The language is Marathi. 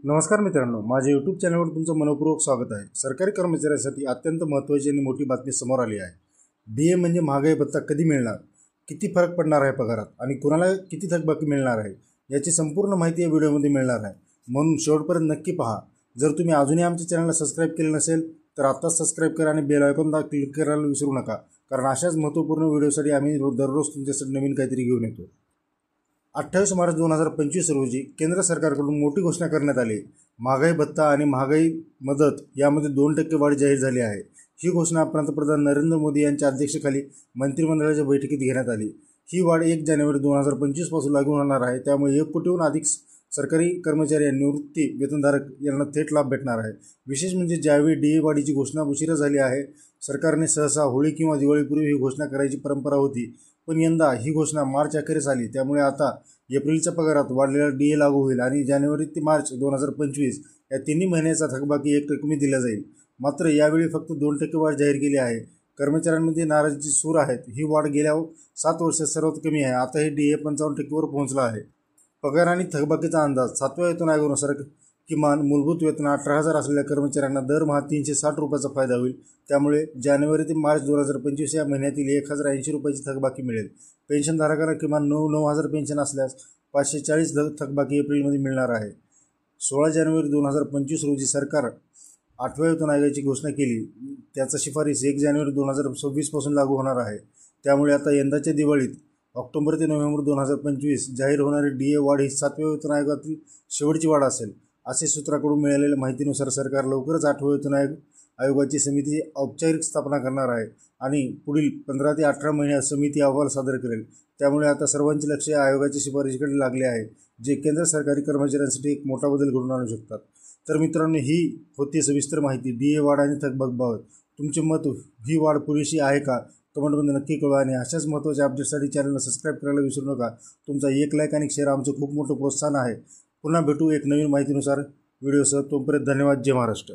नमस्कार मित्रांनो, माझ्या यूट्यूब चॅनलवर तुमचं मनपूर्वक स्वागत आहे। सरकारी कर्मचाऱ्यांसाठी अत्यंत महत्त्वाची आणि मोठी बातमी समोर आली आहे। डीए म्हणजे महागाई भत्ता कधी मिळणार, किती फरक पडणार आहे पगारात आणि कुणाला किती थकबाकी मिळणार आहे याची संपूर्ण माहिती या व्हिडिओमध्ये मिळणार आहे, म्हणून शेवटपर्यंत नक्की पहा। जर तुम्ही अजूनही आमच्या चॅनलला सबस्क्राइब केले नसेल तर आत्ताच सबस्क्राइब करा आणि बेल आयकॉनला क्लिक करायला विसरू नका, कारण अशाच महत्त्वपूर्ण व्हिडिओसाठी आम्ही दररोज तुमच्यासाठी नवीन काहीतरी घेऊन येतो। 28 मार्च 2025 रोजी केंद्र सरकारकडून मोठी घोषणा करण्यात आली। महागाई भत्ता आणि महागाई मदत यामध्ये 2% वाढ जाहीर झाली आहे। ही घोषणा पंतप्रधान नरेंद्र मोदी यांच्या अध्यक्षतेखाली मंत्रिमंडळाच्या बैठकीत घेण्यात आली। ही वाढ 1 जानेवारी 2025 पासून लागू होणार आहे, त्यामुळे 1 कोटीहून अधिक सरकारी कर्मचारी आणि निवृत्ती वेतनधारक यांना थेट लाभ भेटणार आहे। विशेष म्हणजे ज्यावेळी डीए वाढीची घोषणा उशिरा झाली आहे, सरकारने सहसा होळी किंवा दिवाळीपूर्वी ही घोषणा करायची परंपरा होती, पण यंदा ही घोषणा मार्च अखेरीस आली, त्यामुळे आता एप्रिलच्या पगारात वाढलेला डीए लागू होईल आणि जानेवारी ते मार्च 2025 या तिन्ही महिन्याचा थकबाकी एकरकमी दिला जाईल। मात्र यावेळी फक्त 2% वाढ जाहीर केली आहे। कर्मचाऱ्यांमध्ये नाराजीची सूर आहेत। ही वाढ गेल्या 7 वर्षात सर्वात कमी आहे। आता हे डीए 55% पोहोचला आहे। पगार आणि थकबाकीचा अंदाज 7व्या वेतन आयोगानुसार किमान मूलभूत वेतन 18,000 असलेल्या कर्मचाऱ्यांना दरमहा 360 रुपयाचा फायदा होईल। त्यामुळे जानेवारी ते मार्च 2025 या महिन्यातील 1,080 रुपयाची थकबाकी मिळेल। पेन्शनधारकांना किमान 9,000 पेन्शन असल्यास 540 थकबाकी एप्रिलमध्ये मिळणार आहे। 16 जानेवारी 2025 रोजी सरकार 8व्या वेतन आयोगाची घोषणा केली। त्याचा शिफारस 1 जानेवारी 2026 पासून लागू होणार आहे। त्यामुळे आता यंदाच्या दिवाळीत ऑक्टोबर ते नोव्हेंबर 2025 जाहीर होणारी डीए वाढ ही 7व्या वेतन आयोगातील शेवटची वाढ असेल, असे सूत्राकडून मिळालेल्या माहितीनुसार सरकार लवकरच 8व्या वेतन आयोगाची समिती औपचारिक स्थापना करणार आहे आणि पुढील 15 ते 18 महिन्यात समिती अहवाल सादर करेल। त्यामुळे आता सर्वांचे लक्ष या आयोगाच्या शिफारशीकडे लागले आहे, जे केंद्र सरकारी कर्मचाऱ्यांसाठी एक मोठा बदल घडवून आणू शकतात। तर मित्रांनो, ही होती सविस्तर माहिती डीए वाढ आणि थकबाकीबाबत। तुमचे मत, ही वाढ पुरेशी आहे का, कमेंटमध्ये नक्की कळवा आणि अशाच महत्त्वाच्या अपडेट्ससाठी चॅनलला सबस्क्राइब करायला विसरू नका। तुमचा एक लाईक आणि शेअर आमचं खूप मोठं प्रोत्साहन आहे। पुन्हा भेटू एक नवीन माहितीनुसार व्हिडिओसह। तोपर्यंत धन्यवाद। जय महाराष्ट्र।